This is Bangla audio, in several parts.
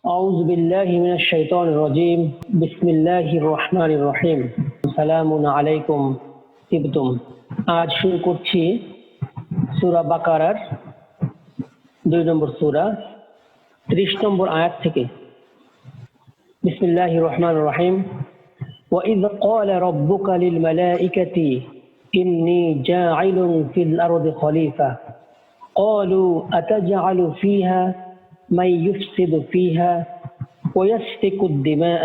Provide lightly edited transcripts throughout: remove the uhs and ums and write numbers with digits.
أعوذ بالله من الشيطان الرجيم بسم الله الرحمن الرحيم السلام عليكم তিবতুম। আজ শুরু করছি সূরা বাকারার 2 নম্বর সূরা 30 নম্বর আয়াত থেকে। বিসমিল্লাহির রহমানির রহিম। وإذ قال ربك للملائكة إني جاعل في الأرض خليفة قالوا أتجعل فيها من يفسد فيها ويسفك الدماء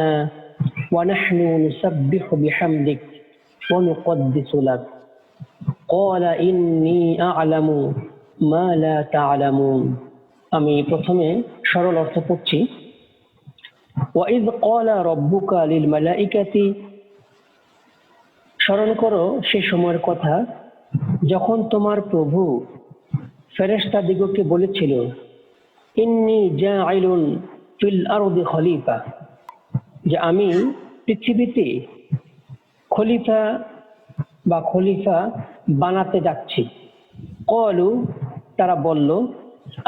ونحن نسبح بحمدك ونقدس لك قال إني أعلم ما لا تعلمون। আমি প্রথমে সরল অর্থ পড়ছি। وإذ قال ربك للملائكة, স্মরণ করো সে সময়ের কথা যখন তোমার প্রভু ফেরেশতাদিগকে বলেছিল, ইন্নী জাইলুন ফিল আরদি খলিফা, যে আমি পৃথিবীতে খলিফা বানাতে যাচ্ছি। ক্বালু, তারা বলল,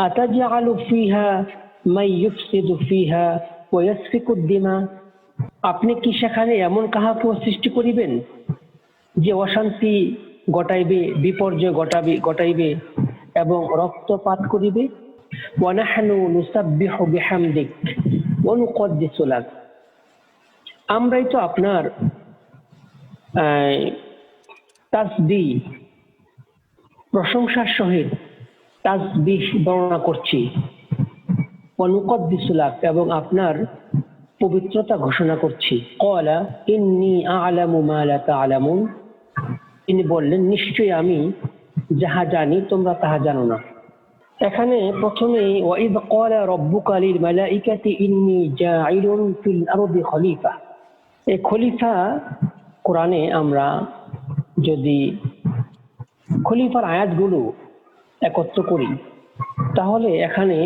আতাজআলু ফিহা মান ইউফসিদু ফিহা ওয়া ইয়াসফিকু দিমা, আপনি কি সেখানে এমন কাহাকে সৃষ্টি করিবেন যে অশান্তি ঘটাইবে, বিপর্যয় ঘটাইবে এবং রক্তপাত করিবে। ওয়া নাহনু নুসাব্বিহু বিহামদিক ওয়া নুকদ্দিসু লাক, আমরাই তো আপনার তাসবিহ প্রশংসার সহিত তাসবিহ বর্ণনা করছি। ওয়া নুকদ্দিসু লাক, এবং আপনার পবিত্রতা ঘোষণা করছি। ক্বালা ইন্নী আ'লামু মা লা তা'লামুন, তিনি বললেন, নিশ্চয়ই আমি যাহা জানি তোমরা তাহা জানো না। এখানে প্রথমে ওয়াইদ ক্বালা রাব্বুকা লিল মালাইকাতি ইন্নী জাইলুন ফিল আরদি খলিফা, এই খলিফা কোরআনে আমরা যদি খলিফার আয়াতগুলো একত্র করি তাহলে এখানে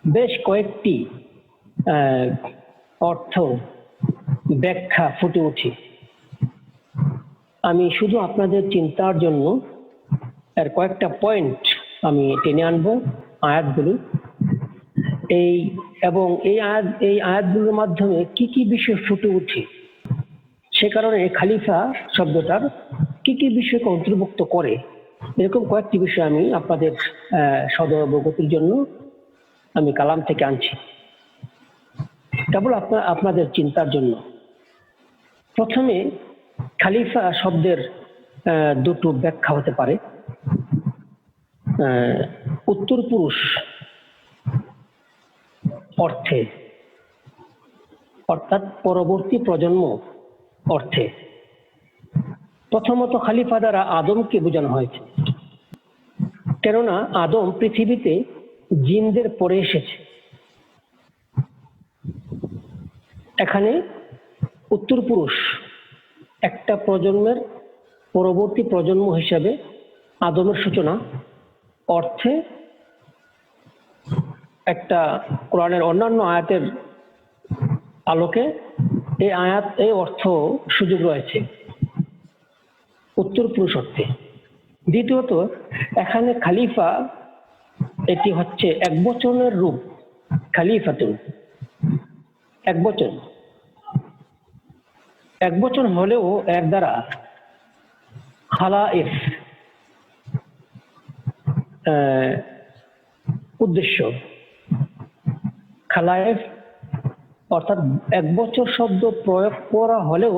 বেশ কয়েকটি অর্থ ব্যাখ্যা ফুটে ওঠে। আমি শুধু আপনাদের চিন্তার জন্য এর কয়েকটা পয়েন্ট আমি টেনে আনবো আয়াতগুলো, এই আয়াতগুলোর মাধ্যমে কি কি বিষয় ফুটে ওঠে, সে কারণে খলিফা শব্দটার কি কি বিষয়কে অন্তর্ভুক্ত করে, এরকম কয়েকটি বিষয় আমি আপনাদের সদবগতির জন্য আমি কালাম থেকে আনছি, কেবল আপনাদের চিন্তার জন্য। প্রথমে খলিফা শব্দের দুটো ব্যাখ্যা হতে পারে। উত্তর পুরুষ অর্থে, অর্থাৎ পরবর্তী প্রজন্ম অর্থে। প্রথমত খলিফা দ্বারা আদমকে বোঝানো হয়েছে, কেননা আদম পৃথিবীতে জিনদের পরে এসেছে। এখানে উত্তর পুরুষ একটা প্রজন্মের পরবর্তী প্রজন্ম হিসেবে আদমের সূচনা অর্থে একটা কোরআনের অন্যান্য আয়াতের আলোকে এই অর্থ সুযোগ রয়েছে উত্তর পুরুষ অর্থে। দ্বিতীয়ত, এখানে খলিফা এটি হচ্ছে একবচনের রূপ, খলিফাতুন একবচন হলেও এর দ্বারা খালাইফ উদ্দেশ্য, খালাইফ অর্থাৎ একবচন শব্দ প্রয়োগ করা হলেও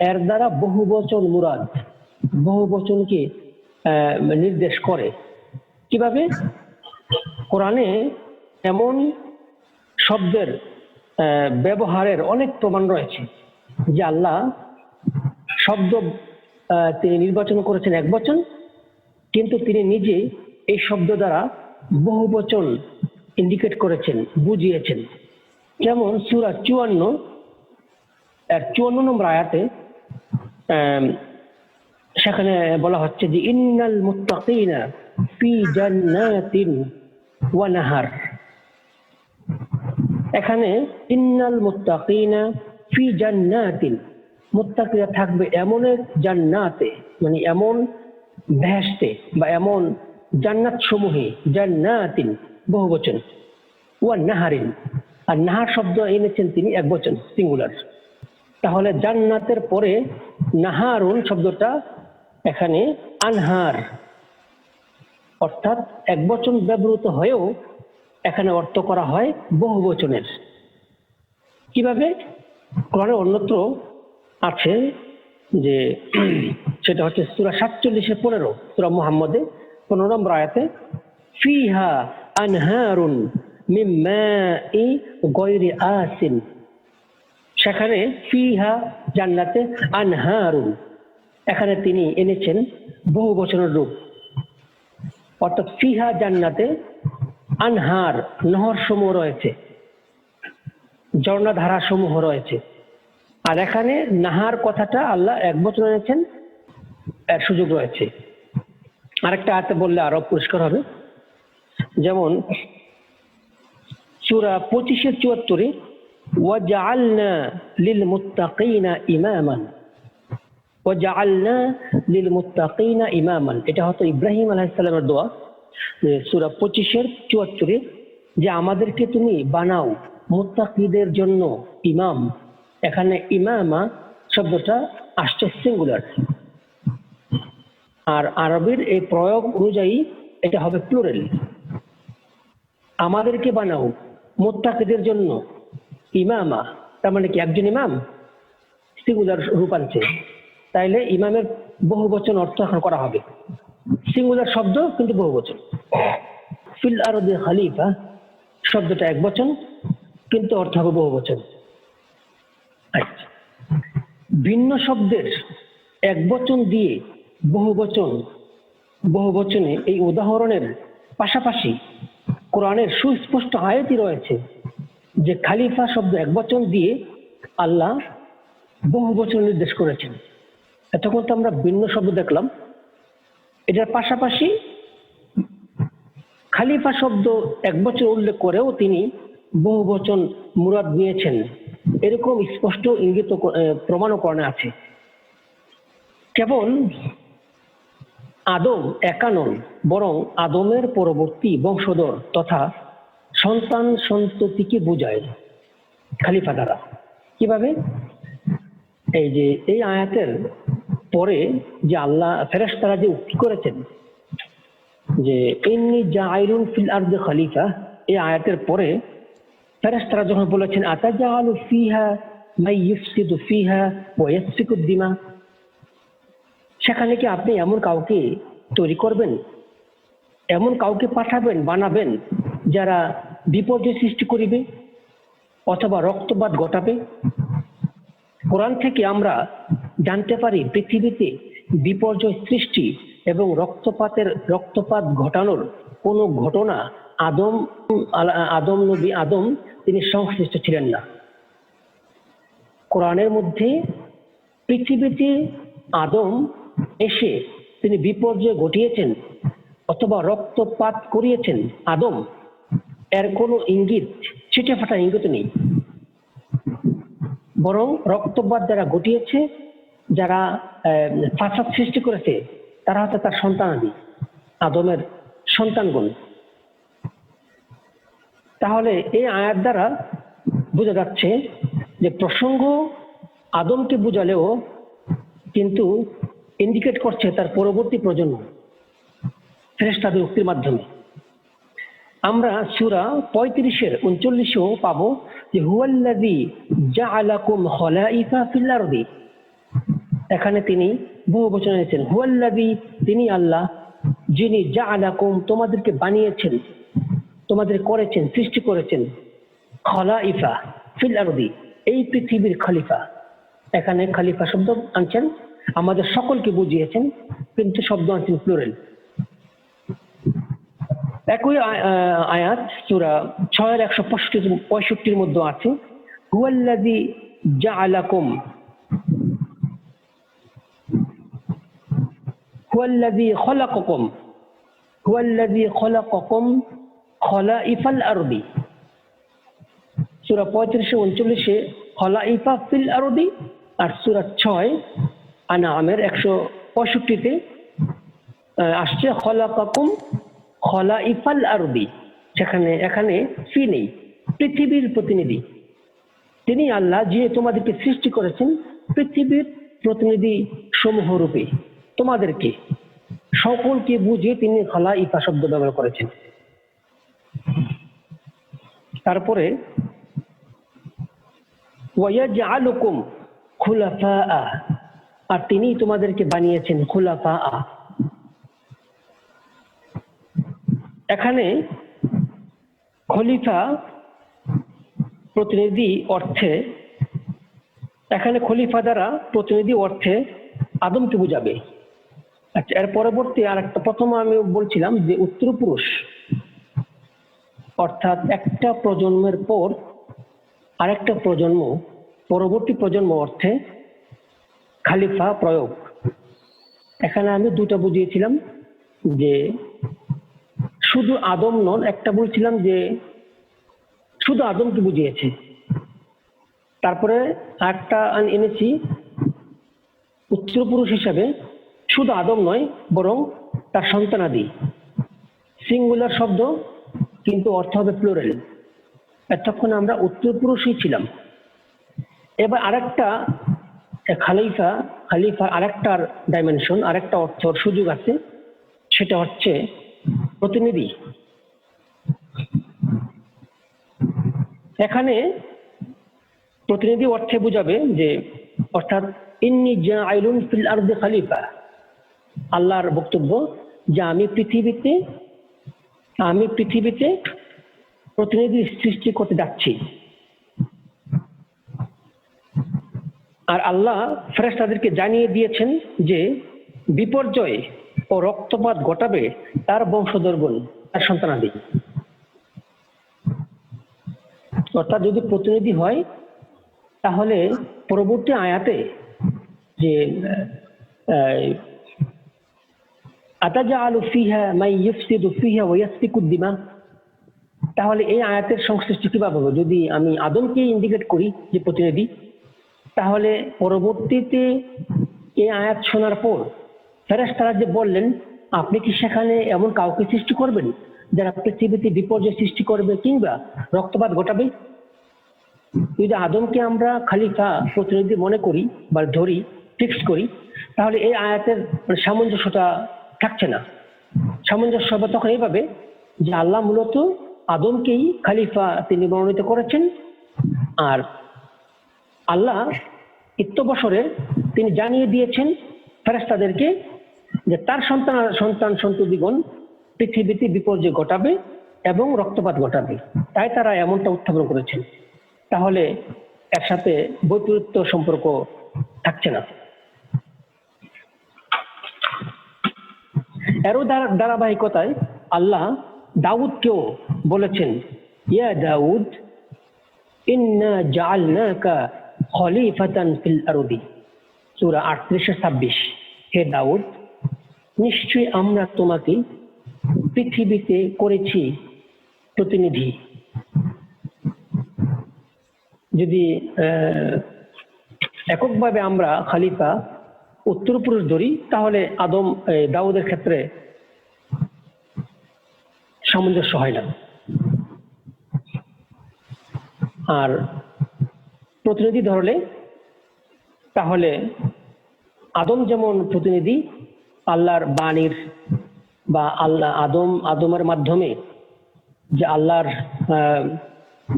এর দ্বারা বহুবচন মুরাদ, বহুবচনকে নির্দেশ করে। কিভাবে? কোরআনে এমন শব্দের ব্যবহারের অনেক প্রমাণ রয়েছে যে আল্লাহ শব্দ তিনি নির্বাচন করেছেন একবচন, কিন্তু তিনি নিজে এই শব্দ দ্বারা বহুবচন ইন্ডিকেট করেছেন, বুঝিয়েছেন। যেমন সূরা 54 নম্বর আয়াতে সেখানে বলা হচ্ছে যে ইন্নাল মুত্তাকিনা ফি জান্নাতিন ওয়া নাহার। এখানে ইন্নাল মুত্তাকিনা ফি জান্নাতিন, মুত্তাকিরা থাকবে এমন এক জান্নাতে, মানে এমন বেহেশতে বা এমন জান্নাত সমূহে, জান্নাতিন বহুবচন, ওয়া নাহারিন আর নাহার শব্দ এনেছেন তিনি একবচন, সিঙ্গুলার। তাহলে জান্নাতের পরে নাহারুন শব্দটা এখানে আনহার, অর্থাৎ একবচন ব্যবহৃত হয়েও এখানে অর্থ করা হয় বহুবচনের। কিভাবে? কোরআনে অন্যত্র আছে যে সেটা হচ্ছে সূরা 47-15, সূরা মুহাম্মদে 15 নম্বর আয়াতে, ফিহা আনহারুন মিন মাই গায়রি আসিন। সেখানে ফিহা জান্নাতে, আনহারুন এখানে তিনি এনেছেন বহু বচনের রূপ, অর্থাৎ ফিহা জান্নাতে আনহার নহর সমূহ রয়েছে, ঝর্ণাধারা সমূহ রয়েছে। আর এখানে নাহার কথাটা আল্লাহ এক বচন এনেছেন, এর সুযোগ রয়েছে। আরেকটা আয়াতে বললে আরো পরিষ্কার হবে, যেমন সূরা 25-74, ওয়াজআলনা লিল মুত্তাকিনা ইমামান, ওয়াজআলনা লিল মুত্তাকিনা ইমামান। এটা হয়তো ইব্রাহিম আলাইহিস সালামের দোয়া, সূরা 25-74, যে আমাদেরকে তুমি বানাও মুত্তাকিদের জন্য ইমাম। এখানে ইমামা শব্দটা আসছে সিঙ্গুলার, আর আরবির এই প্রয়োগ অনুযায়ী এটা হবে প্লুরাল। আমাদেরকে বানাও মুত্তাকিদের জন্য ইমামা, তার মানে কি একজন ইমাম, সিঙ্গুলার রূপ আনছে। তাইলে ইমামের বহু বচন অর্থ এখন করা হবে, সিঙ্গুলার শব্দ কিন্তু বহু বচন। ফিল আরদি খলিফা শব্দটা এক বচন কিন্তু অর্থ হবে বহু বচন। আচ্ছা, ভিন্ন শব্দের এক বচন দিয়ে বহু বচনে এই উদাহরণের পাশাপাশি কোরআনের সুস্পষ্ট আয়াতই রয়েছে যে খালিফা শব্দ এক বচন দিয়ে আল্লাহ বহু বচন নির্দেশ করেছেন। এতক্ষণ তো আমরা ভিন্ন শব্দ দেখলাম, এটার পাশাপাশি খালিফা শব্দ এক বচন উল্লেখ করেও তিনি বহু বচন মুরাদ নিয়েছেন, এরকম স্পষ্ট ইঙ্গিত প্রমাণও কোরআনে আছে। কেবল আদম একা নন, বরং আদমের পরবর্তী বংশধর তথা সন্তান সন্ততিকে বোঝায় খালিফা দ্বারা। কিভাবে? এই যে এই আয়াতের পরে যে আল্লাহ ফেরেশতারা যে উক্তি করেছেন যে ইন্নী জাইলুন ফিল আরদি খলিফা, এই আয়াতের পরে ফেরেশতারা যখন বলেছেন আতাজালু ফিহা মাই ইফসিদু ফিহা ওয়া ইয়াসফিকু দিমা, সেখানে কি আপনি এমন কাউকে তৈরি করবেন, এমন কাউকে পাঠাবেন, বানাবেন যারা বিপর্যয় সৃষ্টি করিবে অথবা রক্তপাত ঘটাবে? কোরআন থেকে আমরা জানতে পারি পৃথিবীতে বিপর্যয় সৃষ্টি এবং রক্তপাত ঘটানোর কোনো ঘটনা নবী আদম তিনি সংশ্লিষ্ট ছিলেন না। কোরআনের মধ্যে পৃথিবীতে আদম এসে তিনি বিপর্যয় ঘটিয়েছেন অথবা রক্তপাত করিয়েছেন আদম, এর কোনো ইঙ্গিত, ছিটে ফাটা ইঙ্গিত নেই। বরং রক্তপাত যারা ঘটিয়েছে, যারা ফাসাদ সৃষ্টি করেছে, তারা হচ্ছে তার সন্তানাদি, আদমের সন্তানগণ। তাহলে এই আয়াত দ্বারা বোঝা যাচ্ছে যে প্রসঙ্গ আদমকে বোঝালেও কিন্তু ইন্ডিকেট করছে তার পরবর্তী প্রজন্ম ফেরেশতাদের উক্তির মাধ্যমে। আমরা সূরা 35-39 পাবো যে হুয়াল্লাযী জাআলাকুম খলাইফা ফিল আরদি, এখানে তিনি বহু বচন এনেছেন। হুয়াল্লাযী, তিনি আল্লাহ, যিনি জাআলাকুম তোমাদেরকে বানিয়েছেন, তোমাদের করেছেন, সৃষ্টি করেছেন, খলাইফা ফিল আরদি এই পৃথিবীর খলিফা। এখানে খলিফা শব্দ আনছেন, আমাদের সকলকে বুঝিয়েছেন, কিন্তু শব্দ আনছেন প্লুরাল। একই আয়াত সূরা 6-165 মধ্যে আছে হুয়াল্লাযী জাআলাকুম, হুয়াল্লাযী খলাকাকুম খলাইফাল আরদি। সূরা 35-39 খলাইফা ফিল আরদি, আর সূরা 6 আনআমের 165 আসছে খলাকাকুম খলাইফাল আরদি। এখানে ফি নেই, পৃথিবীর প্রতিনিধি। তিনি আল্লাহ যে তোমাদেরকে সৃষ্টি করেছেন পৃথিবীর প্রতিনিধি সমূহ রূপে, তোমাদেরকে সকলকে বুঝিয়ে তিনি খালাইফা শব্দ ব্যবহার করেছেন। তারপরে ওয়ায়াজআলুকুম খুলাফা, আর তিনি তোমাদেরকে বানিয়েছেন খুলাফা। এখানে খলিফা প্রতিনিধি অর্থে, এখানে খলিফা দ্বারা প্রতিনিধি অর্থে আদমকে বুঝাবে। আচ্ছা, এর পরবর্তী আর একটা, প্রথমে আমি বলছিলাম যে উত্তরপুরুষ, অর্থাৎ একটা প্রজন্মের পর আরেকটা প্রজন্ম, পরবর্তী প্রজন্ম অর্থে খালিফা প্রয়োগ। এখানে আমি দুটো বুঝিয়েছিলাম যে শুধু আদম নন, একটা বলছিলাম যে শুধু আদমকে বুঝিয়েছে। তারপরে একটা এনেছি উত্তরপুরুষ হিসাবে শুধু আদম নয় বরং তার সন্তানাদি, সিঙ্গুলার শব্দ কিন্তু অর্থ হবে প্লুরাল। এতক্ষণ আমরা উত্তরপুরুষই ছিলাম। এবার আরেকটা খালিফা আরেকটার ডাইমেনশন, আরেকটা অর্থর সুযোগ আছে, সেটা হচ্ছে প্রতিনিধি। এখানে প্রতিনিধি অর্থে বুঝাবে যে, অর্থাৎ ইন্নী জাইলুন ফিল আরদি খলিফা, আল্লাহর বক্তব্য যে আমি পৃথিবীতে প্রতিনিধি সৃষ্টি করতে যাচ্ছি। আর আল্লাহ ফেরেশতাদেরকে জানিয়ে দিয়েছেন যে বিপর্যয় ও রক্তপাত ঘটাবে তার বংশধরগণ, তার সন্তানাদি। অর্থাৎ যদি প্রতিনিধি হয় তাহলে পরবর্তী আয়াতে যে আতাজালু ফিহা মান ইউফসিদু ফিহা ওয়া ইয়াসফিকুদ দিমা, তাহলে এই আয়াতের সংশ্লিষ্ট কিভাবে হবে? যদি আমি আদমকে ইন্ডিকেট করি যে প্রতিনিধি, তাহলে পরবর্তীতে এই আয়াত শোনার পর ফেরেশতারা যে বললেন আপনি কি সেখানে এমন কাউকে সৃষ্টি করবেন যারা পৃথিবীতে বিপর্যয় সৃষ্টি করবে কিংবা রক্তপাত ঘটাবে? যদি আদমকে আমরা খলিফা প্রতিনিধি মনে করি বা ধরি, ফিক্স করি, তাহলে এই আয়াতের সামঞ্জস্যতা থাকছে না। সামঞ্জস্য হবে তখন এইভাবে যে আল্লাহ মূলত আদমকেই খলিফা তিনি মনোনীত করেছেন, আর আল্লাহ ইত্যবসরে তিনি জানিয়ে দিয়েছেন ফেরেশতাদেরকে যে তার সন্তান সন্ততিগণ পৃথিবীতে বিপর্যয় ঘটাবে এবং রক্তপাত ঘটাবে, তাই তারা এমনটা উত্থাপন করেছেন। তাহলে এর সাথে বৈপরীত্য সম্পর্ক থাকছে না। এরও ধারাবাহিকতায় আল্লাহ দাউদকেও বলেছেন, ইয়া দাউদ ইন্না জাআলনাকা খলিফাতান ফিল আরদি, সূরা 38-26। হে দাউদ, নিশ্চয়ই আমরা তোমাকে পৃথিবীতে করেছি প্রতিনিধি। যদি এককভাবে আমরা খলিফা উত্তরপুরুষ ধরি তাহলে দাউদের ক্ষেত্রে সামঞ্জস্য হয় না। আর প্রতিনিধি ধরলে তাহলে আদম যেমন প্রতিনিধি আল্লাহর বাণীর, বা আদমের মাধ্যমে যে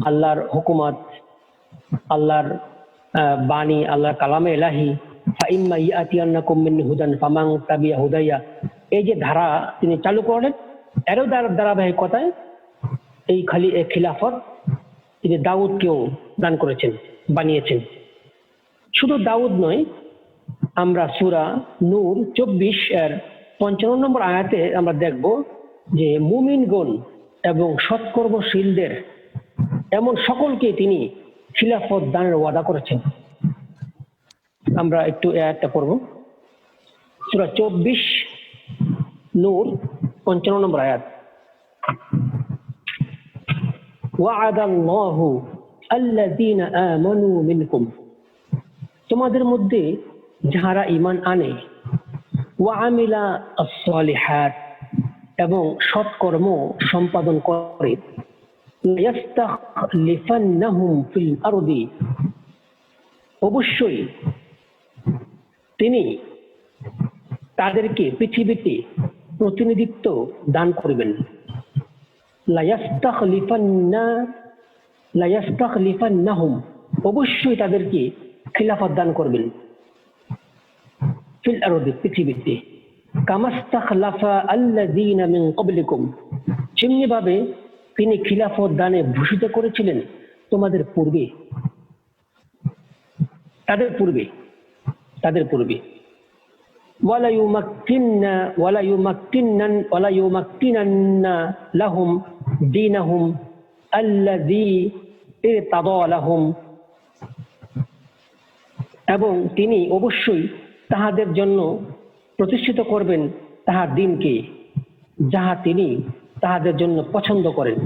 আল্লাহর হুকুমাত, আল্লাহর বাণী, আল্লাহর কালামে ইলাহি, ফাইম্মা ইয়াতিয়ান্নাকুম মিন্নি হুদান ফামান তাবিয়া হুদাইয়া, এই যে ধারা তিনি চালু করলেন, এরও ধারাবাহিকতায় এই খিলাফত তিনি দাউদকেও দান করেছেন, বানিয়েছেন। শুধু দাউদ নয়, আমরা সূরা নূর 24-55 নম্বর আয়াতে আমরা দেখব যে মুমিনগণ এবং সৎকর্মশীলদের এমন সকলকে তিনি খিলাফত দানের ওয়াদা করেছেন। আমরা একটু আয়াতটা পড়ব। সূরা 24 নূর 55 নম্বর আয়াত। ওয়া'আদাল্লাহু আল্লাযীনা আমানু মিনকুম, তোমাদের মধ্যে যাহারা ঈমান আনে, ওয়া আমিলা আস-সালিহাত, এবং সৎকর্ম সম্পাদন করে, লায়াস্তাখলিফান্নাহুম ফিল আরদি, অবশ্যই তিনি তাদেরকে পৃথিবীতে প্রতিনিধিত্ব দান করবেন। লায়াস্তাখলিফান্নাহুম, অবশ্যই তাদেরকে খিলাফত দান করবেন। ফিল আরদি, পৃথিবীতে। কামাস্তাখলাফা আল্লাযীনা মিন ক্বাবলিকুম, যেমনি ভাবে তিনি খিলাফত দানে ভূষিত করেছিলেন তোমাদের পূর্বে, তাদের পূর্বে। ওয়ালাইউমাক্কিনান্না লাহুম দীনাহুম আল্লাযী ইরতাদা লাহুম, এবং তিনি অবশ্যই তাহাদের জন্য প্রতিষ্ঠিত করবেন তাহার দিনকে, যাহা তিনি তাহাদের জন্য পছন্দ করেন।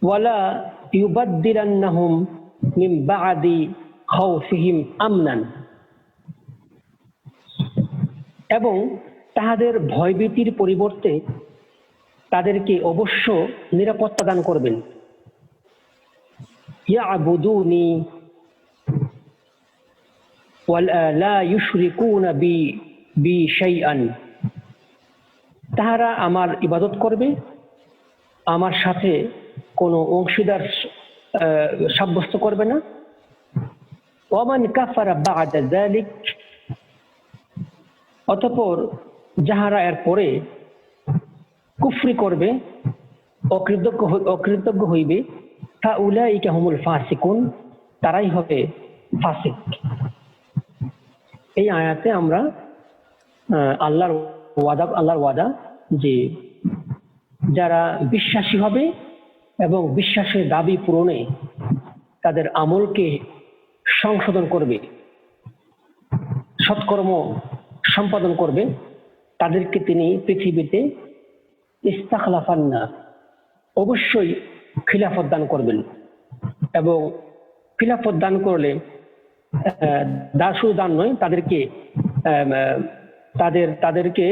ওয়ালা ইউবাদদিলান্নাহুম মিন বা'দি খাউফিহিম আমনান, এবং তাহাদের ভয়ভীতির পরিবর্তে তাদেরকে অবশ্য নিরাপত্তা দান করবেন। ইয়াবুদুনি ওয়ালা ইউশরিকুনা বি শাইআন, তাহারা আমার ইবাদত করবে, আমার সাথে কোনো অংশীদার সাব্যস্ত করবে না। ওয়ামান কাফারা বা'দা যালিক, অতঃপর যাহারা এর পরে কুফরি করবে, অকৃতজ্ঞ হইবে, ফাউলাইকা হুমুল ফাসিকুন, তারাই হবে ফাসিক। এই আয়াতে আমরা আল্লাহর ওয়াদা যে যারা বিশ্বাসী হবে এবং বিশ্বাসের দাবি পূরণে তাদের আমলকে সংশোধন করবে, সৎকর্ম সম্পাদন করবে, তাদেরকে তিনি পৃথিবীতে ইস্তাখলাফান্না, অবশ্যই খিলাফত দান করবেন। এবং খিলাফত দান করলে শুধু দান নয়, তাদেরকে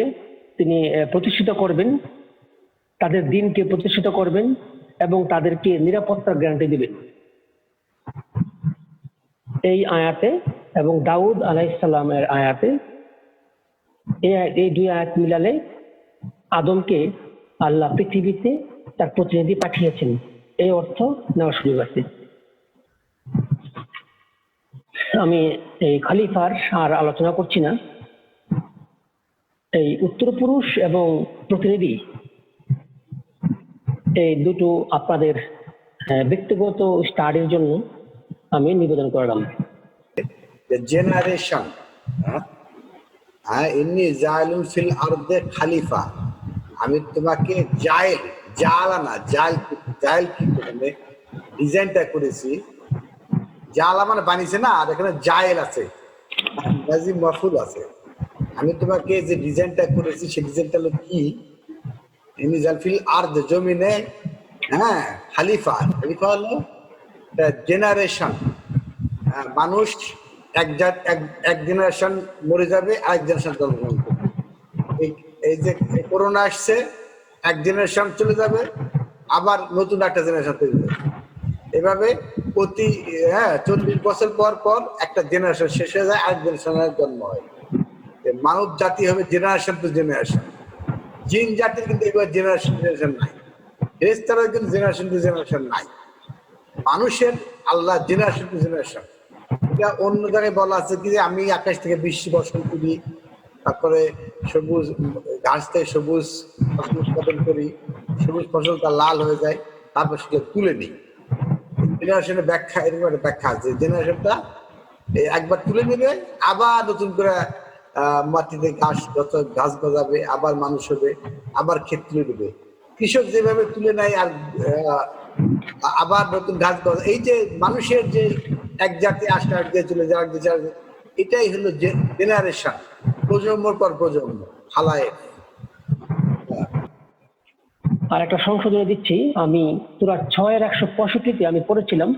তিনি প্রতিষ্ঠিত করবেন, তাদের দিনকে প্রতিষ্ঠিত করবেন এবং তাদেরকে নিরাপত্তার গ্যারান্টি দিবেন। এই আয়াতে এবং দাউদ আলাইহিস সালামের আয়াতে, এই দুই আয়াত মিলালে আদমকে আল্লাহ পৃথিবীতে তার প্রতিনিধি পাঠিয়েছেন, এই অর্থ নেওয়ার সুযোগ আছে। আমি এই খলিফার আর আলোচনা করছি না। এই উত্তরপুরুষ এবং প্রতিনিধি, এই দুটো আপনাদের ব্যক্তিগত স্টাডির জন্য আমি নিবেদন করলাম। জেনারেশন, ইন্নী জাইলুন ফিল আরদে খলিফা, আমি তোমাকে জাইল কি করে ডিজাইনটা করেছি, জালা মানে বানিয়েছে না, আর এখানে জায়েল আছে, লাজিম মাফুল আছে। আমি তোমাকে যে ডিজাইনটা করেছি সেই ডিজাইনটা হলো কি, ইন্নী জাইল ফিল আরদ, জমিনে, খলিফা হলো জেনারেশন। মানুষ এক জেনারেশন মরে যাবে, আরেক জেনারেশন জন্মগ্রহণ করবে। এই যে করোনা আসছে, এক জেনারেশন চলে যাবে, আবার নতুন একটা জেনারেশন তৈরি হবে। এভাবে প্রতি 40 বছর পর একটা জেনারেশন শেষ হয়ে যায়, আরেক জেনারেশনের জন্ম হয়। মানব জাতি হবে জেনারেশন টু জেনারেশন। জিন জাতির কিন্তু এবার জেনারেশন নাই, ফেরেশতাদের কিন্তু জেনারেশন টু জেনারেশন নাই। মানুষের আল্লাহ জেনারেশন টু জেনারেশন। এটা অন্য জায়গায় বলা আছে কি, যে আমি আকাশ থেকে বৃষ্টি বর্ষণ করি, তারপরে সবুজ ঘাস থেকে সবুজ ফসল উৎপাদন করি, সবুজ ফসলটা লাল হয়ে যায়, তারপর সেটা তুলে নিই। জেনারেশনের ব্যাখ্যা, এরকম একটা ব্যাখ্যা আছে, জেনারেশনটা একবার তুলে নেবে, আবার নতুন করে মাটিতে ঘাস গজাবে, আবার মানুষ হবে, আবার ক্ষেত তুলে নেবে। কৃষক যেভাবে তুলে নেয় আর আবার নতুন ঘাস গজা, এই যে মানুষের যে এক জাতি আসতে দিয়ে চলে যায়, এটাই হলো জেনারেশন, প্রজন্মর পর প্রজন্ম হালায়। আর একটা সংশোধনী দিচ্ছি, আমি সূরা 6-165 আমি পড়েছিলাম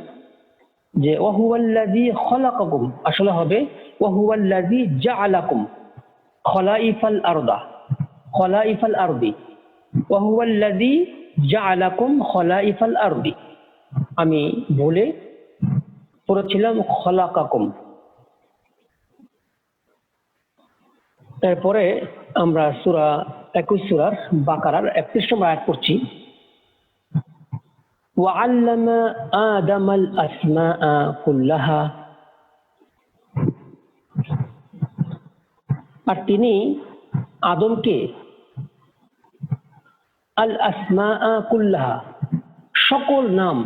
যে ওয়াহুয়াল্লাযী খলাকাকুম, আসলে হবে ওয়াহুয়াল্লাযী জাআলাকুম খলাইফাল আরদি, ওয়া হুয়াল্লাযী জাআলাকুম খলাইফাল আরদি, আমি ভুলে পড়েছিলাম খলাকাকুম। এরপরে আমরা সূরা 21 সূরার বাকারার 31 নম্বর আয়াত পড়ছি। وعلم آدم الأسماء كلها, আর তিনি আদমকে আল আসমা কুল্লাহা, সকল নাম,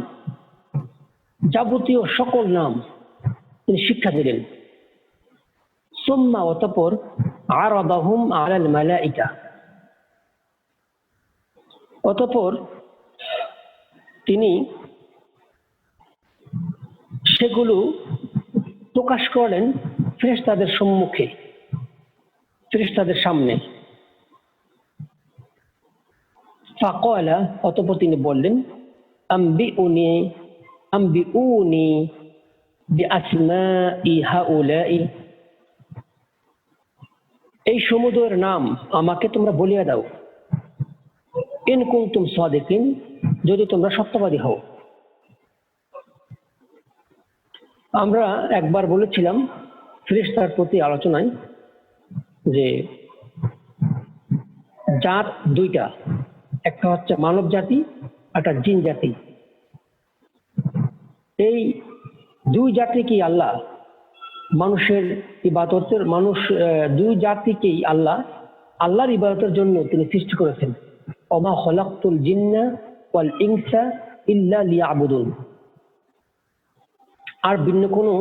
যাবতীয় সকল নাম তিনি শিক্ষা দিলেন। সুম্মা, অতঃপর আরাদাহুম আলাল মালাইকা, অতঃপর তিনি সেগুলো প্রকাশ করলেন ফেরেশতাদের সম্মুখে, ফেরেশতাদের সামনে। ফাকালা, অতঃপর তিনি বললেন আম্বিউনি বিআসমাই হাউলাই, এই সমুদ্রের নাম আমাকে তোমরা বলিয়া দাও। ইন কুনতুম সাদিকিন, যদি তোমরা সত্যবাদী হও। আমরা একবার বলেছিলাম ফেরেশতার প্রতি আলোচনায় যে জাত দুইটা, একটা হচ্ছে মানব জাতি, একটা জিন জাতি। এই দুই জাতিকেই আল্লাহ মানুষের ইবাদতের দুই জাতিকেই আল্লাহর ইবাদতের জন্য তিনি সৃষ্টি করেছেন। ওমা খলাকতুল জিন্না ওয়াল ইনসা ইল্লা লিয়াবুদুন, আর ভিন্ন কোনো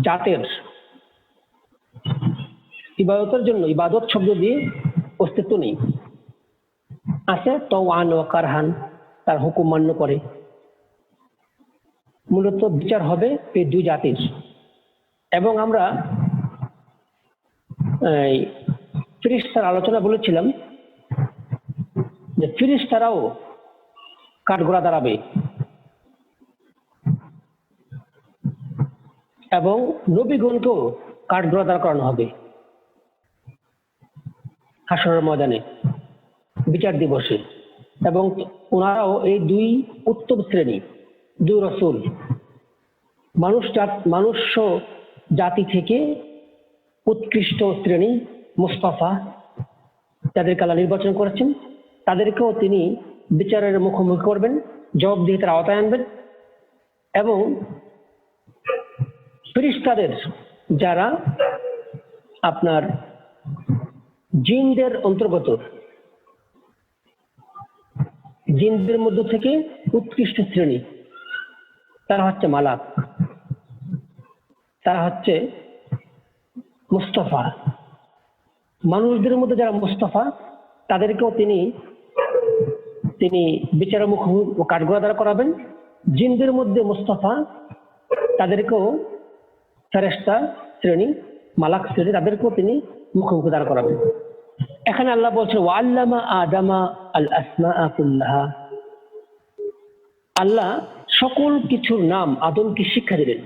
জাতের ইবাদতের জন্য ইবাদত শব্দ দিয়ে অস্তিত্ব নেই। আছে তাওআন ওয়া কারহান, তার হুকুম মান্য করে। মূলত বিচার হবে এই দুই জাতির। এবং আমরা ফেরেশতার আলোচনা বলেছিলাম যে ফেরেশতারাও কাঠগড়া দাঁড়াবে এবং নবীগণকেও কাঠগড়া দাঁড় করানো হবে হাসরের ময়দানে, বিচার দিবসে। এবং ওনারাও এই দুই উত্তম শ্রেণী, দুই রাসূল, মানুষ জাতি থেকে উৎকৃষ্ট শ্রেণী মুস্তাফা, যাদেরকে আল্লাহ নির্বাচন করেছেন, তাদেরকেও তিনি বিচারের মুখোমুখি করবেন, জবাবদিহিতার আওতায় আনবেন। এবং ফেরেশতাদের যারা আপনার জিনদের অন্তর্গত, জিনদের মধ্য থেকে উৎকৃষ্ট শ্রেণী, তারা হচ্ছে মালাক, তারা হচ্ছে মুস্তাফা। মানুষদের মধ্যে যারা মুস্তাফা, তাদেরকেও তিনি বিচারের মুখোমুখি কাঠগড়া দ্বারা করাবেন। জিনদের মধ্যে মুস্তাফা, তাদেরকেও ফেরেশতা শ্রেণী, মালাক শ্রেণী, তাদেরকেও তিনি মুখোমুখি দাঁড় করাবেন। এখানে আল্লাহ বলছেন ওয়াল্লামা আদামা আল আসমা কুল্লাহা, আল্লাহ সকল কিছুর নাম আদমকে শিক্ষা দিলেন।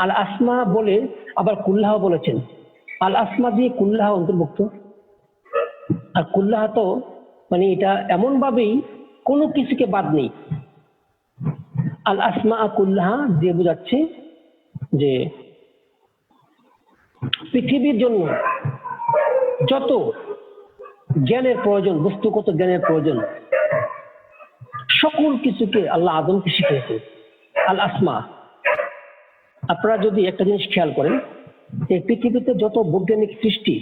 আল আসমা বলে আবার কুল্লাহা বলেছেন। আল আসমা দিয়ে কুল্লাহা অন্তর্ভুক্ত। আর কুল্লাহা তো মানে এটা এমন ভাবেই কোনো কিছুকে বাদ নেই। আল আসমা কুল্লাহা দিয়ে বোঝাচ্ছে যে পৃথিবীর জন্য যত জ্ঞানের প্রয়োজন, বস্তুগত জ্ঞানের প্রয়োজন, সকল কিছুকে আল্লাহ আদমকে শিখিয়েছে। আল আসমা, আপনারা যদি একটা জিনিস খেয়াল করেন, এই পৃথিবীতে যত বৈজ্ঞানিক সৃষ্টি,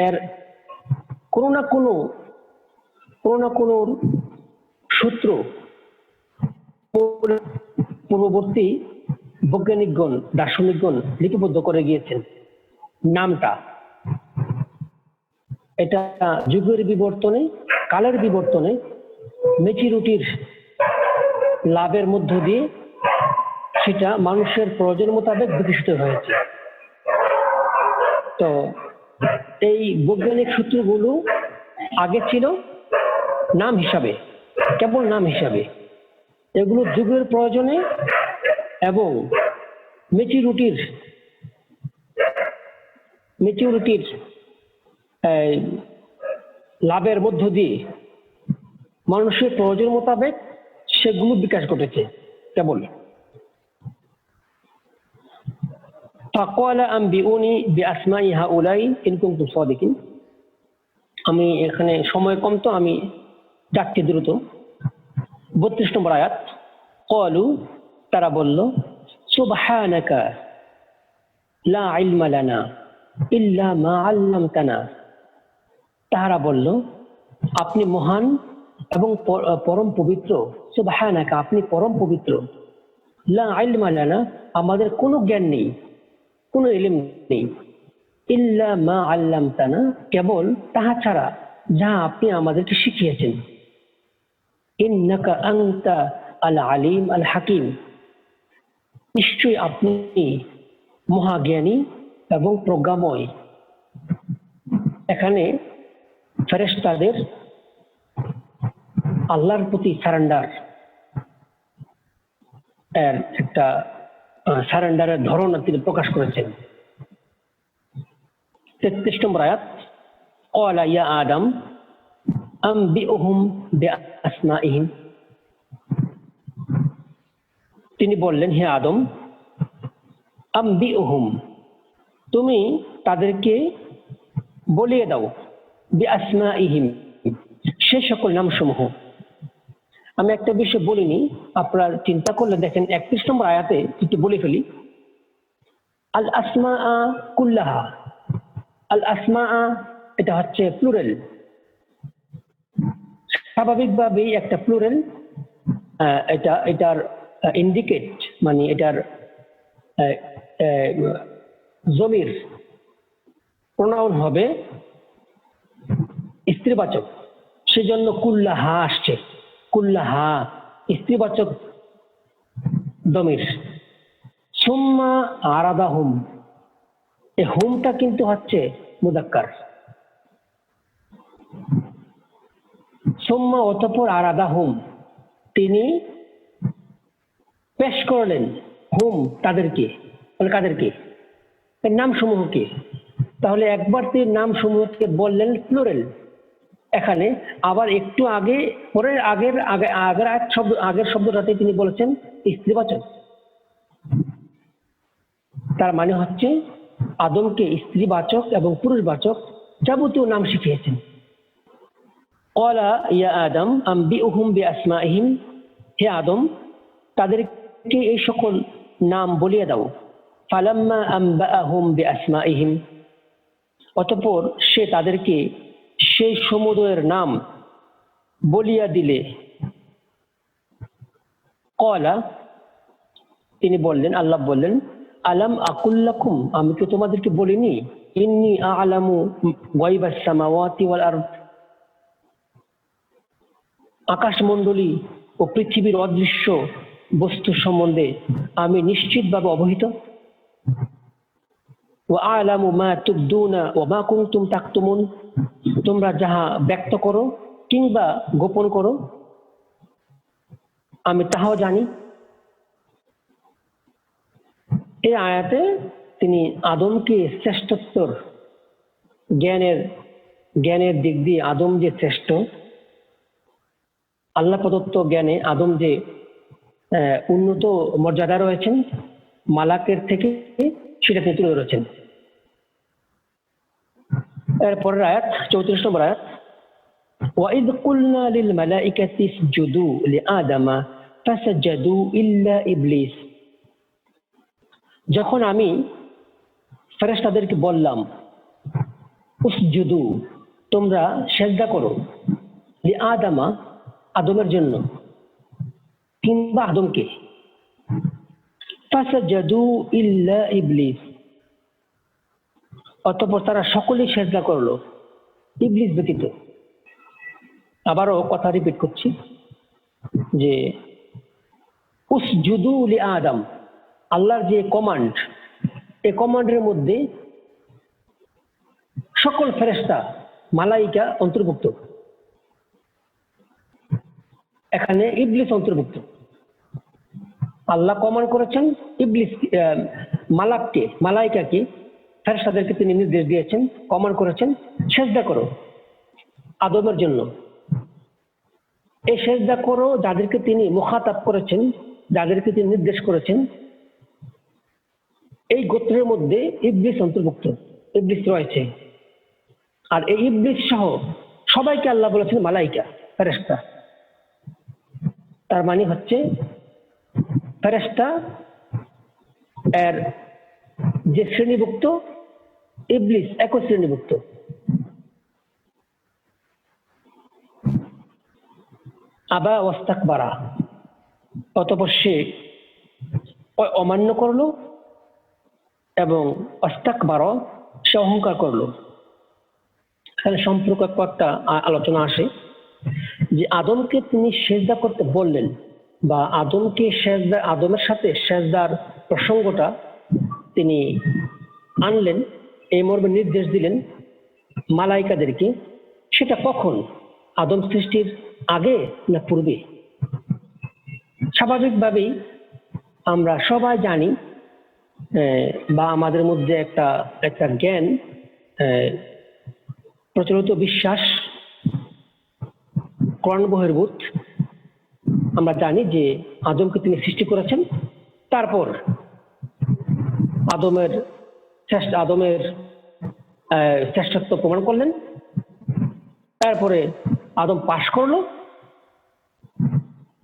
এর কোনো না কোনো সূত্র পূর্ববর্তী বৈজ্ঞানিকগণ, দার্শনিকগণ লিপিবদ্ধ করে গিয়েছেন। নামটা এটা যুগের বিবর্তনে, কালের বিবর্তনে, ম্যাচুরিটির লাভের মধ্য দিয়ে সেটা মানুষের প্রয়োজন মোতাবেক বিকশিত হয়েছে। তো এই বৈজ্ঞানিক সূত্রগুলো আগে ছিল নাম হিসাবে, কেবল নাম হিসাবে। এগুলো যুগের প্রয়োজনে এবং ম্যাচুরিটির লাভের মধ্য দিয়ে মানুষের প্রয়োজন মোতাবেক সেগুলো বিকাশ ঘটেছে কেবল। ফাকালা আনবিউনি বিআসমাই হাউলাই ইন কুনতুম সাদিকিন। আমি এখানে সময় কম তো আমি যাচ্ছি দ্রুত। 32 নম্বর আয়াত। ক্বালু, তারা বলল, সুবহানাকা লা ইলমা লানা ইল্লা মা আল্লামতানা। তারা বলল, আপনি মহান এবং পরম পবিত্র। সুবহানাকা, আপনি পরম পবিত্র। লা ইলমা লানা, আমাদের কোনো জ্ঞান নেই, কোনো ইলম নেই। ইল্লা মা আল্লামতানা, কেবল তাহা ছাড়া যা আপনি আমাদেরকে শিখিয়েছেন। ইন্নাকা আনতা আল আলিম আল হাকিম, নিশ্চয়ই আপনি মহাজ্ঞানী এবং প্রজ্ঞাময়। এখানে ফেরেশতাদের আল্লাহর প্রতি সারেন্ডার এর একটা সারেন্ডারের ধরন তিনি প্রকাশ করেছেন। 33 নম্বর আয়াত। ক্বালা ইয়া আদম আনবিউহুম বিআসমাইহিম। তিনি বললেন, হে আদম, আনবিউহুম, তুমি তাদেরকে বলিয়ে দাও, বিআসমাইহিম, সে সকল নামসমূহ। আমি একটা বিষয় বলিনি, আপনার চিন্তা করলে দেখেন 31 নম্বর আয়াতে একটু বলে ফেলি। আল আসমা কুল্লাহা, আল আসমা এটা হচ্ছে প্লুরাল। স্বাভাবিকভাবেই একটা প্লুরাল এটার ইন্ডিকেট মানে এটার জমির প্রোনাউন হবে স্ত্রীবাচক, সেজন্য কুল্লাহা আসছে। কুল্লাহা স্ত্রীবাচক দমির। সুম্মা আরাদাহুম, এই হুমটা কিন্তু হচ্ছে মুযাক্কার। সুম্মা, অতঃপর, আরাদাহুম, তিনি পেশ করলেন, হুম, তাদেরকে, মানে কাদেরকে, নাম সমূহকে। তাহলে একবার তিনি নাম সমূহকে বললেন প্লুরাল, এখানে আবার একটু আগে পরের আগের শব্দটাতে তিনি বলেছেন স্ত্রীবাচক। তার মানে হচ্ছে আদমকে স্ত্রীবাচক এবং পুরুষবাচক যাবতীয় নাম শিখিয়েছেন। ক্বালা ইয়া আদম আনবিউহুম বিআসমাইহিম, হে আদম, তাদেরকে এই সকল নাম বলিয়ে দাও। ফালাম্মা আনবাআহুম বিআসমাইহিম, অতঃপর সে তাদেরকে সেই সমুদয়ের নাম বলিয়া দিলে। ক্বালা, তিনি বললেন, আল্লাহ বললেন, আলাম আকুল লাকুম, আমি কি তোমাদেরকে বলিনি, ইন্নী আ'লামু গায়বাস সামাওয়াতি ওয়াল আরদ, আকাশমণ্ডলী ও পৃথিবীর অদৃশ্য বস্তু সম্বন্ধে আমি নিশ্চিতভাবে অবহিত। ওয়া আ'লামু মা তুবদুনা ওয়া মা কুনতুম তাকতুমুন, তোমরা যাহা ব্যক্ত করো কিংবা গোপন করো আমি তাহাও জানি। এই আয়াতে তিনি আদমকে শ্রেষ্ঠত্বর জ্ঞানের দিক দিয়ে আদম যে শ্রেষ্ঠ, আল্লাহ প্রদত্ত জ্ঞানে আদম যে উন্নত মর্যাদা রয়েছেন মালাকের থেকে, সেটা তিনি তুলে ধরেছেন। এরপরের আয়াত 34 নম্বর আয়াত। وَإِذْ قُلْنَا لِلْمَلَائِكَةِ اسْجُدُوا لِآدَمَ فَسَجَدُوا إِلَّا إِبْلِيسَ, যখন আমি ফেরেশতাদেরকে বললাম, উসজুদু, তোমরা সেজদা করো, লিআদামা, আদমের জন্য কিংবা আদমকে, ফাসাজাদু ইল্লা ইবলিস, অতঃপর তারা সকলেই সেজদা করলো ইবলিস ব্যতীত। আবারও কথা রিপিট করছি যে উসজুদু লিআদম, আল্লাহর যে কমান্ড, এই কমান্ডের মধ্যে সকল ফেরেশতা মালাইকা অন্তর্ভুক্ত, এখানে ইবলিস অন্তর্ভুক্ত। আল্লাহ কমান্ড করেছেন ইবলিস, মালাইকাকে, ফেরেশতাদেরকে তিনি নির্দেশ দিয়েছেন, কমান্ড করেছেন সেজদা করো। আদমের জন্য। এই সেজদা করো যাদেরকে তিনি মুখাতাব করেছেন, যাদেরকে তিনি নির্দেশ করেছেন, এই গোত্রের মধ্যে ইবলিস অন্তর্ভুক্ত, ইবলিস রয়েছে। আর এই ইবলিস সহ সবাইকে আল্লাহ বলেছেন মালাইকা, ফেরেশতা। তার মানে হচ্ছে ফেরেশতা এর যে শ্রেণীভুক্ত, ইবলিস একই শ্রেণীভুক্ত। আবা ওয়াস্তাকবারা, অতঃপর সে অমান্য করলো এবং ওয়াস্তাকবারা, সে অহংকার করলো। এখানে সম্পর্ক একটা আলোচনা আসে যে আদমকে তিনি সেজদা করতে বললেন, বা আদমকে সেজদা, আদমের সাথে সেজদার প্রসঙ্গটা তিনি আনলেন, এই মর্মে নির্দেশ দিলেন মালাইকাদেরকে। সেটা কখন? আদম সৃষ্টির আগে না পূর্বে? স্বাভাবিকভাবেই আমরা সবাই জানি, বা আমাদের মধ্যে একটা জ্ঞান, প্রচলিত বিশ্বাস, কোরআন বহির্ভূত, আমরা জানি যে আদমকে তিনি সৃষ্টি করেছেন। তারপর আদমের শ্রেষ্ঠত্ব প্রমাণ করলেন। তারপরে আদম পাশ করলো,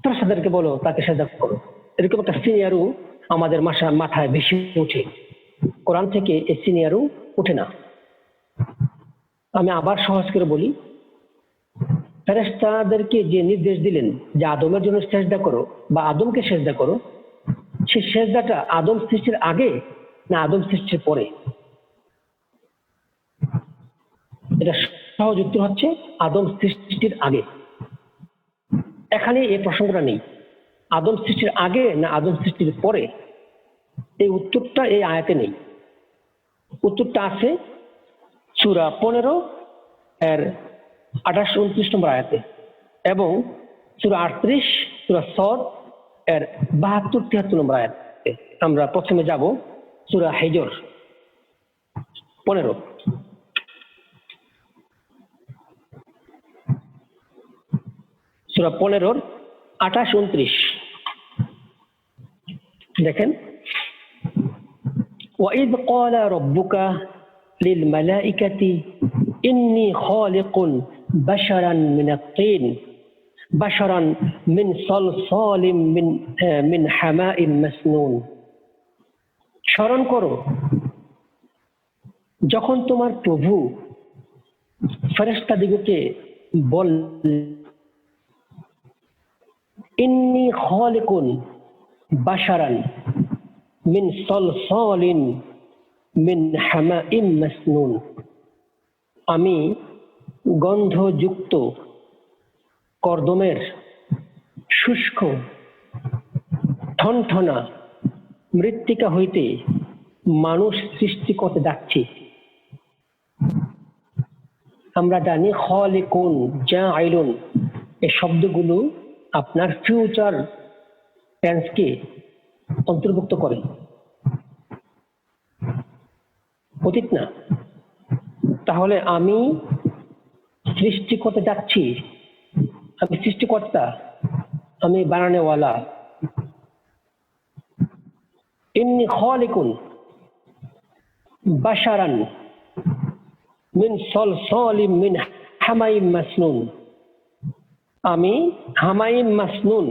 ফেরেশতাদেরকে বলো তাকে সেজদা করো। এরকম একটা সিনিয়রও আমাদের মাথায় বেশি উঠে, কোরআন থেকে এই সিনিয়রও উঠে না। আমি আবার সহজ করে বলি, ফেরেশতাদেরকে যে নির্দেশ দিলেন যে আদমের জন্য সেজদা করো বা আদমকে সেজদা করো, সেই সেজদাটা আদম সৃষ্টির আগে না আদম সৃষ্টির পরে? এটা সহজ উত্তর হচ্ছে আদম সৃষ্টির আগে। এখানে এই প্রসঙ্গটা নেই। আদম সৃষ্টির আগে না আদম সৃষ্টির পরে, এই উত্তরটা এই আয়াতে নেই। উত্তরটা আছে সূরা 15 এর 28-29 নম্বর আয়াতে, এবং সূরা 38, সূরা সদ এর 72-73 নম্বর আয়াতে। আমরা প্রথমে যাব সূরা হিজর 15। সূরা 15 28-29 দেখেন, وَإِذْ قَالَ رَبُّكَ لِلْمَلَائِكَةِ إِنِّي خَالِقٌ بَشَرًا مِنَ الطِّينِ بَشَرًا مِنْ صَلْصَالٍ مِنْ حَمَاءٍ مَسْنُونٍ। স্মরণ করো যখন তোমার প্রভু ফেরেশতাদিগকে বললেন, ইন্নী খালিকুন বাশারান মিন সলসলিন মিন হামাইম মাসনুন, আমি গন্ধযুক্ত কর্দমের শুষ্ক ঠনঠনা মৃত্তিকা হইতে মানুষ সৃষ্টি করতে যাচ্ছি। আমরা জানি খালিকুন, জাইলুন, এই শব্দগুলো আপনার ফিউচার টেন্সকে অন্তর্ভুক্ত করে, অতীত না। তাহলে আমি সৃষ্টি করতে যাচ্ছি, আমি সৃষ্টিকর্তা, আমি বানানেওয়ালা। ইন্নী খালিকুন বাশারান মিন সলসলিম মিন হামাইম মাসনুন, আমি হামাইম মাসনুন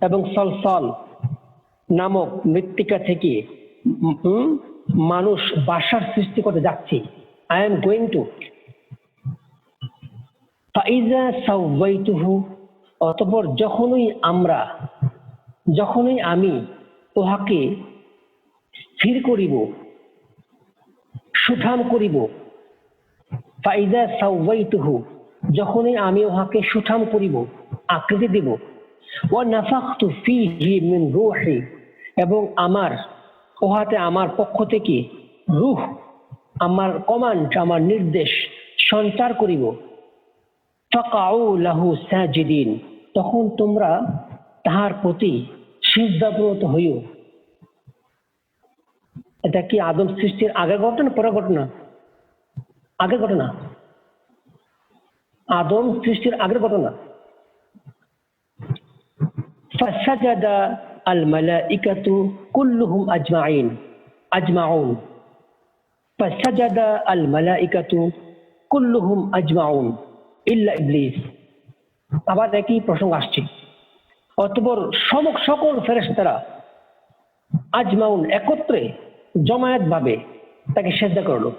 এবং সলসল নামক মৃত্তিকা থেকে মানুষ বাসার সৃষ্টি করতে যাচ্ছি। I am going to. ফাইজা সাওয়াইতুহু, অতঃপর যখনই আমি উহাকে স্থির করিব, সুঠাম করিব। ফাইজা সাওয়াইতুহু, যখনই আমি উহাকে সুঠাম করিব, আকৃতি দিব। ওয়া নাফাখতু ফীহি মিন রূহি, এবং উহাতে আমার পক্ষ থেকে রূহ, আমার কমান্ড, আমার নির্দেশ সঞ্চার করিব। ফাকাউ লাহু সাজিদিন, তখন তোমরা তাহার প্রতি সিজদাপ্রত হইও। এটা কি আদম সৃষ্টির আগের ঘটনা, পরের ঘটনা? আগের ঘটনা। আদম সৃষ্টির আগের ঘটনা। ফাসাজাদা আল মালাইকাতু কুল্লুহুম আজমাউন ফাসাজাদা আল মালাইকাতু কুল্লুহুম আজমাউন ইল্লা ইবলিস। আবার একই প্রসঙ্গ আসছে। অতঃপর সকল ফেরেশতারা আজমাউন একত্রে জমায়েত ভাবে তাকে সিজদা করলো,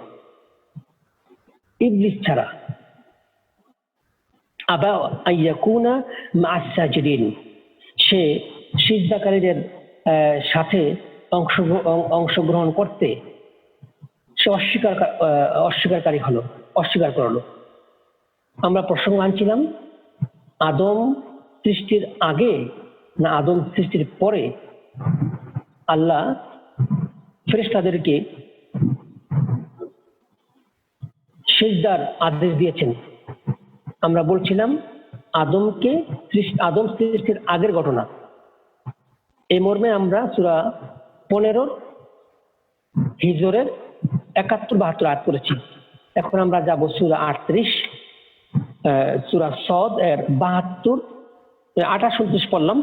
ইবলিস ছাড়া। আবা আইয়াকুনা মা'আস সাজিদিন, সে সিজদাকারীদের সাথে অংশগ্রহণ করতে সে অস্বীকার করলো। আমরা প্রসঙ্গ আনছিলাম আদম সৃষ্টির আগে না আদম সৃষ্টির পরে আল্লাহ ফেরেশতাদেরকে সিজদার আদেশ দিয়েছেন। আমরা বলছিলাম আদম সৃষ্টির আগের ঘটনা। এই মর্মে আমরা সূরা 15 হিজরের 71-72 আয়াত করেছি। এখন আমরা যাব সূরা 38, সূরা সদ এর 72, 28-29 পড়লাম,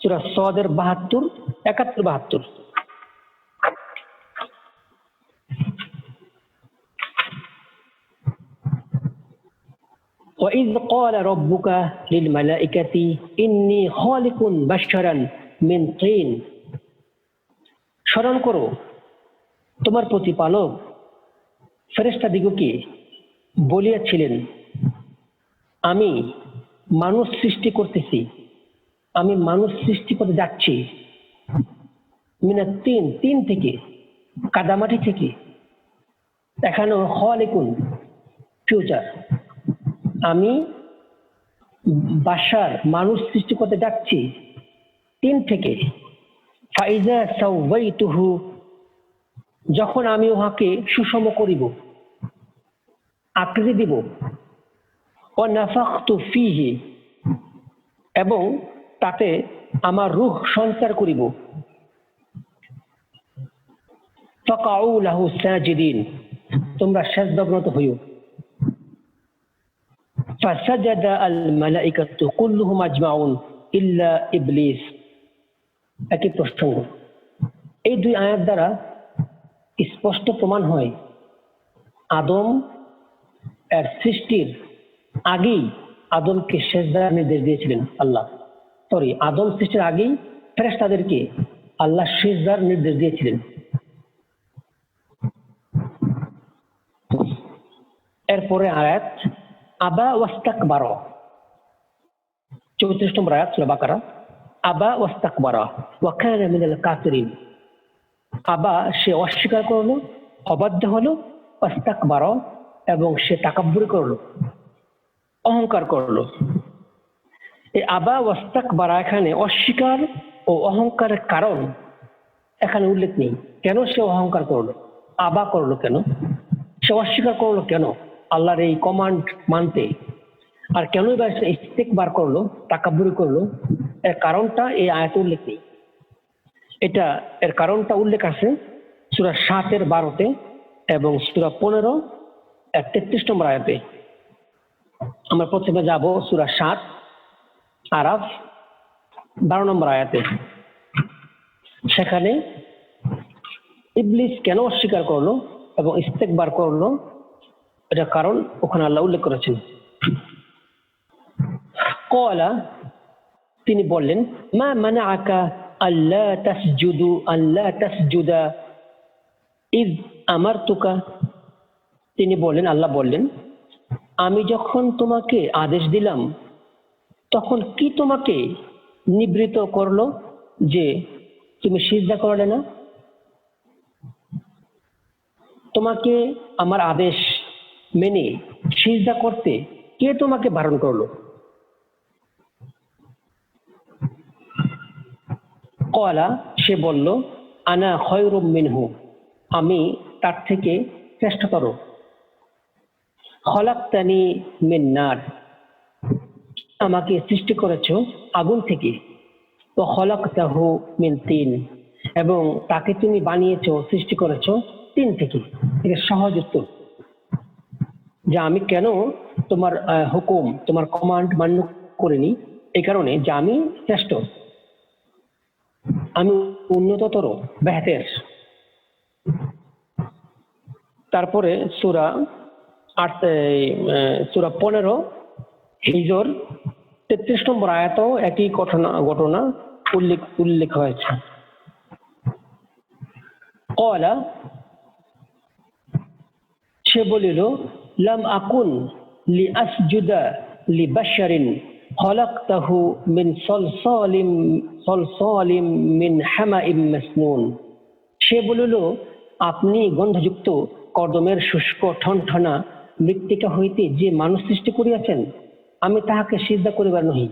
সূরা সদ এর 72, 71-72। وَإِذْ قَالَ رَبُّكَ لِلْمَلَائِكَةِ إِنِّي خَالِقٌ بَشَرًا مِنْ طِينٍ। স্মরণ করো তোমার প্রতিপালক ফেরেশতাদিগকে বলিয়াছিলেন, আমি মানুষ সৃষ্টি করতেছি, আমি মানুষ সৃষ্টি করতে যাচ্ছি মিনাত তিন থেকে, কাদামাটি থেকে। এখানে খালিকুন ফিউচার, আমি বাশার মানুষ সৃষ্টি করতে যাচ্ছি তিন থেকে। ফাইজা সাওয়াইতুহু, যখন আমি উহাকে সুষম করিব, আকৃতি দিব। ওয়া নাফাখতু ফীহি, এবং তাতে আমার রূহ সঞ্চার করিব। ফাকাউ লাহু সাজিদিন, তোমরা সিজদাবনত হইও। ফাসাজাদা আল মালাইকাতু কুল্লুহুম আজমাউন ইল্লা ইবলিস। একই প্রসঙ্গ। এই দুই আয়াত দ্বারা স্পষ্ট প্রমাণ হয় আদম এর সৃষ্টির আগেই আদমকে সিজদার নির্দেশ দিয়েছিলেন আল্লাহ। আদম সৃষ্টির আগেই ফেরেশতাদেরকে আল্লাহ সিজদার নির্দেশ দিয়েছিলেন। এরপরে আয়াত আবা ওয়াস্তাকবারা, 34 নম্বর আয়াত সূরা বাকারা। আবা ওয়াস্তাকবারা ওয়া কানা মিনাল কাফিরিন। আবা, সে অস্বীকার করলো, অবাধ্য হলো। ওয়াস্তাকবারা, এবং সে তাকাব্বুরি করলো, অহংকার করলো। এই আবা ওয়াস্তাকবারা, এখানে অস্বীকার ও অহংকারের কারণ এখানে উল্লেখ নেই। কেন সে অহংকার করলো, আবা করলো কেন, সে অস্বীকার করলো কেন আল্লাহর এই কমান্ড মানতে, আর কেনই বা সে ইস্তেকবার করলো, তাকাব্বুরি করলো, এর কারণটা এই আয়াতে উল্লেখ নেই। এর কারণটা উল্লেখ আছে সূরা 7 এর 12-তে এবং সূরা 15 এর 33 নম্বর আয়াতে। আমরা প্রথমে যাব সূরা 7 আরাফ 12 নম্বর আয়াতে। সেখানে ইবলিস কেন অস্বীকার করলো এবং ইস্তেকবার করলো, এটা কারণ ওখানে আল্লাহ উল্লেখ করেছেন। ক্বালা, তিনি বললেন, মা মানাআকা আল্লা তাসজুদা ইয আমারতুকা। তিনি বললেন, আল্লাহ বললেন, আমি যখন তোমাকে আদেশ দিলাম তখন কি তোমাকে নিবৃত করলো যে তুমি সিজদা করলে না? তোমাকে আমার আদেশ মেনে সিজদা করতে কে তোমাকে বারণ করলো? ক্বালা, সে বলল, আনা খায়রুম মিনহু, আমি তার থেকে শ্রেষ্ঠতর। খলাকতানি মিন নার, আমাকে সৃষ্টি করেছো আগুন থেকে। ওয়া খলাকতাহু মিন তিন, এবং তাকে তুমি বানিয়েছো, সৃষ্টি করেছো তিন থেকে। এটা সহজ উত্তর যে আমি কেন তোমার হুকুম, তোমার কমান্ড মান্য করিনি, এই কারণে যে আমি শ্রেষ্ঠ, আমি উন্নততর, বেহতের। তারপরে সূরা 15 হিজর 33 নম্বর আয়াতেও একই ঘটনা উল্লেখ হয়েছে। ক্বালা, সে বলিল, লাম আকুন লিআসজুদা লিবাশারিন খলাকতাহু মিন সলসালিম মিন হামাইম মাসনুন। সে বলিল, আপনি গন্ধযুক্ত কর্দমের শুষ্ক ঠনঠনা মৃত্তিকা হইতে যে মানুষ সৃষ্টি করিয়াছেন, আমি তাহাকে সিজদা করিবার নহি,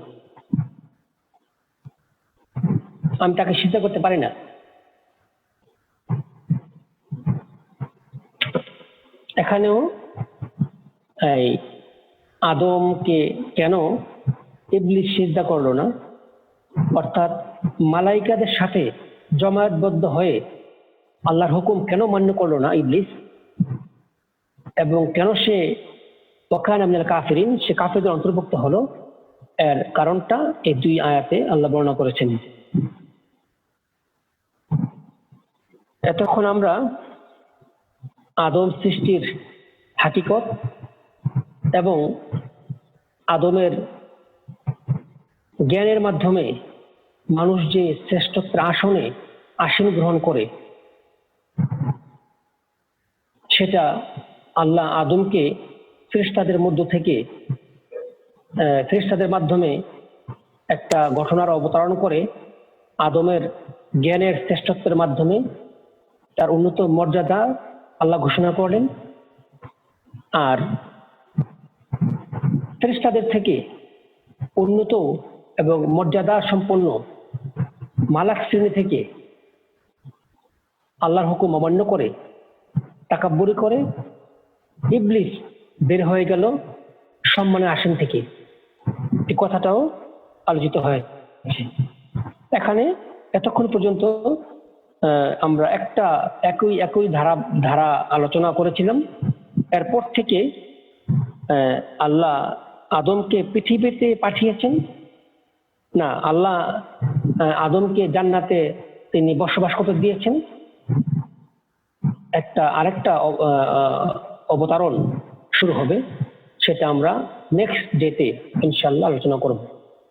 আমি তাকে সিজদা করতে পারি না। এখানেও এই আদমকে কেন ইবলিস সিজদা করলো না, অর্থাৎ মালাইকাদের সাথে জমায়েতবদ্ধ হয়ে আল্লাহর হুকুম কেন মান্য করলো না ইবলিস, এবং কেন সে ওয়াকানা মিনাল কাফিরিন, সে কাফিরদের অন্তর্ভুক্ত হলো, এর কারণটা এই 2 আয়াতে আল্লাহ বর্ণনা করেছেন। এতক্ষণ আমরা আদম সৃষ্টির হাকিকত এবং আদমের জ্ঞানের মাধ্যমে মানুষ যে শ্রেষ্ঠত্বের আসনে আসীন গ্রহণ করে, সেটা আল্লাহ আদমকে ফেরেশতাদের মধ্য থেকে ফেরেশতাদের মাধ্যমে একটা ঘটনার অবতারণ করে আদমের জ্ঞানের শ্রেষ্ঠত্বের মাধ্যমে তার উন্নত মর্যাদা আল্লাহ ঘোষণা করলেন। আর ফেরেশতাদের থেকে উন্নত এবং মর্যাদা সম্পন্ন মালাক শ্রেণী থেকে আল্লাহর হুকুম অমান্য করে তাকাব্বুরি করে ইবলিস বের হয়ে গেল সম্মানের আসন থেকে। এই কথাটাও আলোচিত হয়েছে। এখানে এতক্ষণ পর্যন্ত আমরা একই ধারা আলোচনা করেছিলাম। এরপর থেকে আল্লাহ আদমকে পৃথিবীতে পাঠিয়েছেন না, আল্লাহ আদমকে জান্নাতে তিনি বসবাস করতে দিয়েছেন, আরেকটা অবতারণ শুরু হবে, সেটা আমরা নেক্সট ডেতে ইনশাআল্লাহ আলোচনা করব।